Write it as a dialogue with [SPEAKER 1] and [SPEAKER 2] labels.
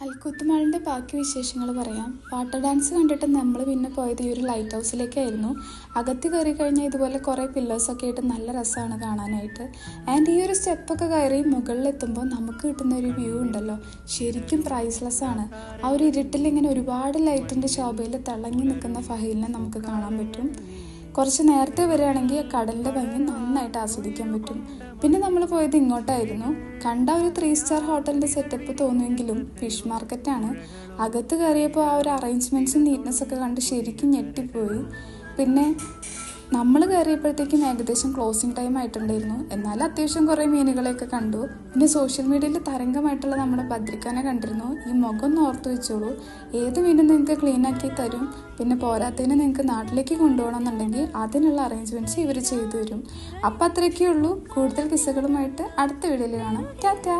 [SPEAKER 1] അൽക്കുത്തുമാളിൻ്റെ ബാക്കി വിശേഷങ്ങൾ പറയാം. വാട്ടർ ഡാൻസ് കണ്ടിട്ട് നമ്മൾ പിന്നെ പോയത് ഈ ഒരു ലൈറ്റ് ഹൗസിലേക്കായിരുന്നു. അകത്ത് കയറി കഴിഞ്ഞാൽ ഇതുപോലെ കുറേ പില്ലേഴ്സൊക്കെ ആയിട്ട് നല്ല രസമാണ് കാണാനായിട്ട്. ആൻഡ് ഈ ഒരു സ്റ്റെപ്പൊക്കെ കയറി മുകളിലെത്തുമ്പോൾ നമുക്ക് കിട്ടുന്ന ഒരു വ്യൂ ഉണ്ടല്ലോ, ശരിക്കും പ്രൈസ്ലെസ് ആണ്. ആ ഒരു ഇരുട്ടിൽ ഇങ്ങനെ ഒരുപാട് ലൈറ്റിൻ്റെ ശോഭയിൽ തിളങ്ങി നിൽക്കുന്ന ഫഹീലിനെ നമുക്ക് കാണാൻ പറ്റും. കുറച്ച് നേരത്തെ വരികയാണെങ്കിൽ കടലിൻ്റെ ഭംഗി നന്നായിട്ട് ആസ്വദിക്കാൻ പറ്റും. പിന്നെ നമ്മൾ പോയത് ഇങ്ങോട്ടായിരുന്നു. കണ്ട ഒരു 3 സ്റ്റാർ ഹോട്ടലിൻ്റെ സെറ്റപ്പ് തോന്നുമെങ്കിലും ഫിഷ് മാർക്കറ്റാണ്. അകത്ത് കയറിയപ്പോൾ ആ ഒരു അറേഞ്ച്മെൻറ്റ്സും നീറ്റ്നെസ്സൊക്കെ കണ്ട് ശരിക്കും ഞെട്ടിപ്പോയി. പിന്നെ നമ്മൾ കയറിയപ്പോഴത്തേക്കും ഏകദേശം ക്ലോസിങ് ടൈം ആയിട്ടുണ്ടായിരുന്നു. എന്നാലും അത്യാവശ്യം കുറേ മീനുകളെയൊക്കെ കണ്ടു. പിന്നെ സോഷ്യൽ മീഡിയയിൽ തരംഗമായിട്ടുള്ള നമ്മുടെ ബദ്രിക്കാനെ കണ്ടിരുന്നു. ഈ മുഖം ഒന്ന് ഓർത്ത് വെച്ചോളൂ, ഏത് മീനും നിങ്ങൾക്ക് ക്ലീനാക്കി തരും. പിന്നെ പോരാത്തതിന് നിങ്ങൾക്ക് നാട്ടിലേക്ക് കൊണ്ടുപോകണമെന്നുണ്ടെങ്കിൽ അതിനുള്ള അറേഞ്ച്മെൻറ്റ്സ് ഇവർ ചെയ്തു തരും. അപ്പം അത്രയൊക്കെ ഉള്ളൂ. കൂടുതൽ കിസ്സകളുമായിട്ട് അടുത്ത വീഡിയോയിൽ കാണാം. ടാറ്റാ.